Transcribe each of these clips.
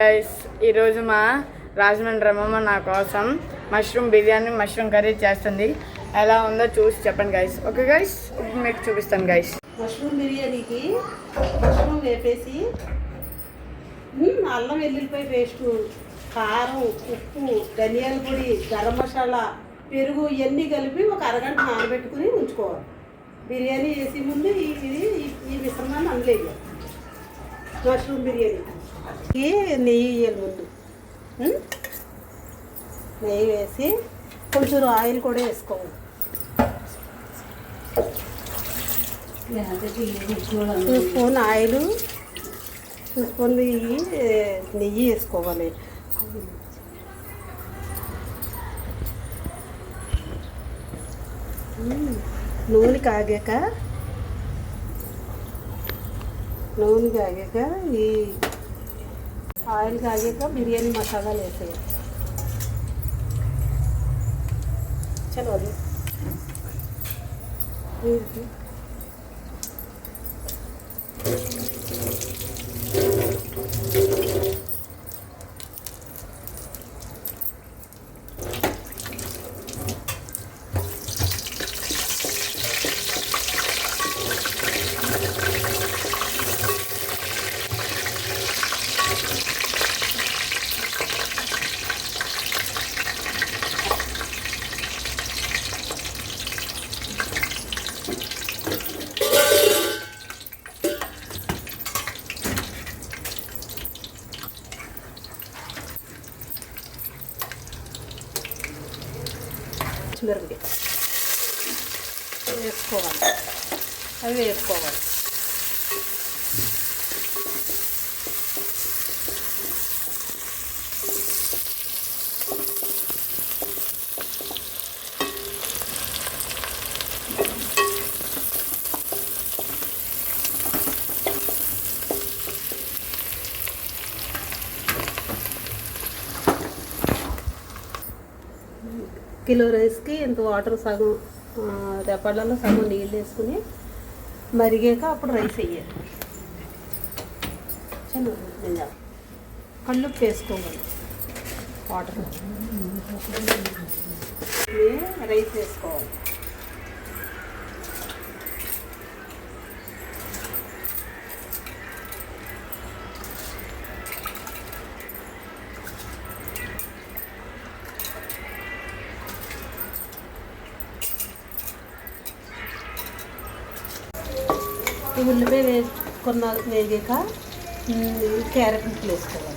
Guys ఈరోజు మా రాజమండ్రి రమ్మమ్మ నా కోసం మష్రూమ్ బిర్యానీ మష్రూమ్ కర్రీ చేస్తుంది. ఎలా ఉందో చూసి చెప్పండి గైస్. ఓకే గైస్, ఇప్పుడు మీకు చూపిస్తాను గైస్. మష్రూమ్ బిర్యానీకి మష్రూమ్ వేపేసి అల్లం వెల్లుల్లిపాయ పేస్టు, కారం, ఉప్పు, ధనియాల పొడి, గరం మసాలా, పెరుగు ఇవన్నీ కలిపి ఒక అరగంట నానబెట్టుకుని ఉంచుకోవాలి. బిర్యానీ వేసి ముందు ఈ మిశ్రమాన్ని అందులో వేయాలి. మష్రూమ్ బిర్యానీకి నెయ్యి వేయాలి. ముందు నెయ్యి వేసి కొంచెం ఆయిల్ కూడా వేసుకోవాలి. 2 స్పూన్ ఆయిల్, 2 స్పూన్లు నెయ్యి వేసుకోవాలి. నూనె కాగాక ఈ ఆయిల్ కాగాక బిర్యానీ మసాలాలు వేసేయాలి. చలో అది మిరపకాయ వేసుకోవాలి. అవి వేసుకోవాలి. కిలో రైస్కి ఇంత వాటర్ సగం రేపళ్ళలో సగం నీళ్ళు వేసుకుని మరిగాక అప్పుడు రైస్ వేయాలి. చిన్న కళ్ళుప్పు వేసుకోవాలి. వాటర్ రైస్ వేసుకోవాలి. ఉల్లిపాయ వేగాక క్యారెట్ ముక్కలు వేసుకోవాలి.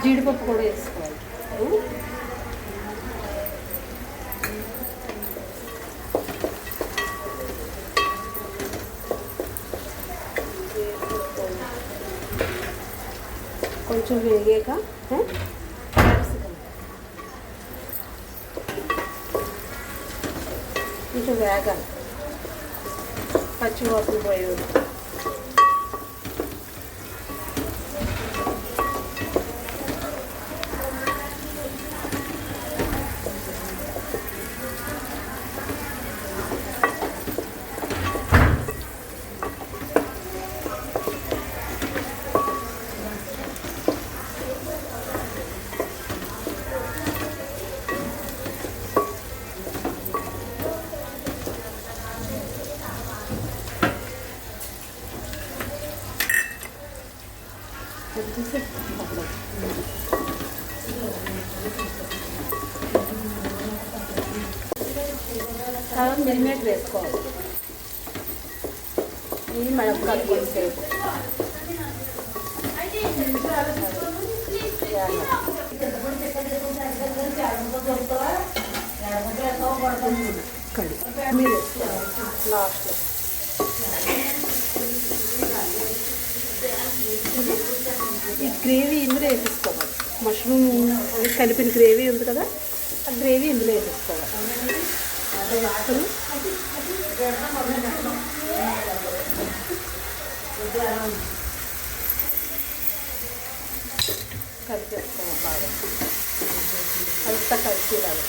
జీడిపప్పు కూడా వేసుకోవాలి. కొంచెం వేగాక కొంచెం వేగాలి. పచ్చివాసన పోయేది. కారం మిల్మేట్ వేసుకోవాలి. ఇది మిరపకాయలు కొద్దిసేపు మీరు లాస్ట్లో ఈ గ్రేవీ ఇందులో వేసేసుకోవాలి. మష్రూమ్ అవి కలిపిన గ్రేవీ ఉంది కదా, ఆ గ్రేవీ ఇందులో వేసుకోవాలి. వేసుకొని కలిపేసుకోవాలి బాగా, అంతా కలిసేలాగా.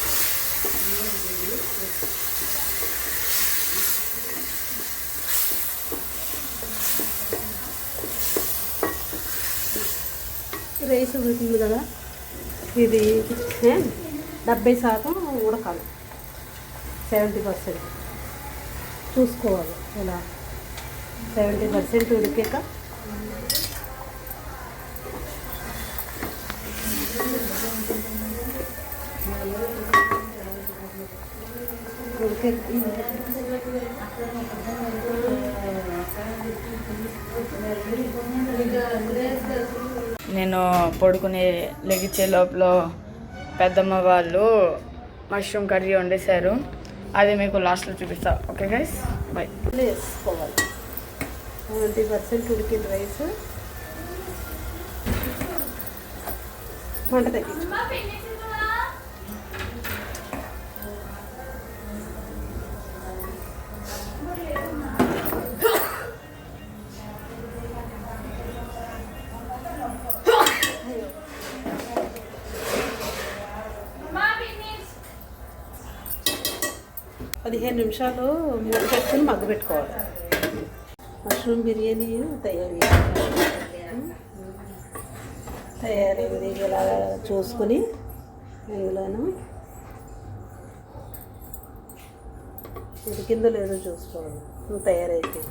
రైస్ ఉడుకుతుంది కదా, ఇది 70% ఉడకాలి, 70% చూసుకోవాలి. ఇలా 70% ఉడికాక నేను పడుకునే లెగిచే లోపల పెద్దమ్మ వాళ్ళు మష్రూమ్ కర్రీ వండేశారు. అది మీకు లాస్ట్లో చూపిస్తా. Okay guys, bye. వేసుకోవాలి. 70% ఉడికిన రైస్ మంట తగ్గించు. 15 నిమిషాలు మూత పెట్టుకుని మగ్గబెట్టుకోవాలి. మష్రూమ్ బిర్యానీ తయారైంది. ఇలా చూసుకొని ఇందులోను ఉడికిందో లేదో చూసుకోవాలి. తయారైతే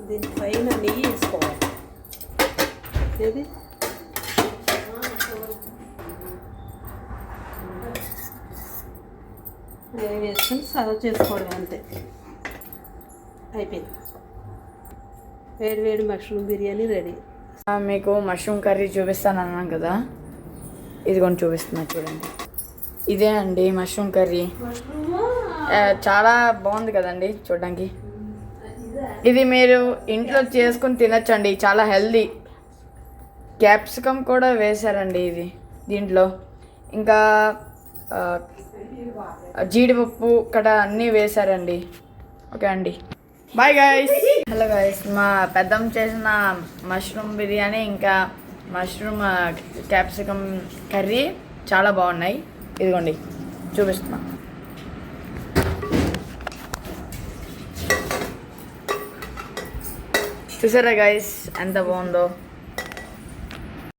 దీని పైన నెయ్యి వేసుకోవాలి. ఏది నెయ్యి వేసుకొని సర్వ్ చేసుకోవడం అంతే, అయిపోయింది. వేడి వేడి మష్రూమ్ బిర్యానీ రెడీ. మీకు మష్రూమ్ కర్రీ చూపిస్తాను అన్నాను కదా, ఇదిగోండి చూపిస్తున్నా చూడండి. ఇదే అండి మష్రూమ్ కర్రీ. చాలా బాగుంది కదండి చూడడానికి. ఇది మీరు ఇంట్లో చేసుకుని తినచ్చండి, చాలా హెల్దీ. క్యాప్సికమ్ కూడా వేశారండి ఇది దీంట్లో, ఇంకా జీడిపప్పు కడ అన్నీ వేశారండి. ఓకే అండి, బాయ్ గైస్. హలో గైస్, మా పెద్దమ్మ చేసిన మష్రూమ్ బిర్యానీ ఇంకా మష్రూమ్ క్యాప్సికమ్ కర్రీ చాలా బాగున్నాయి. ఇదిగోండి చూపిస్తున్నా. చూసారా గైస్ ఎంత బాగుందో.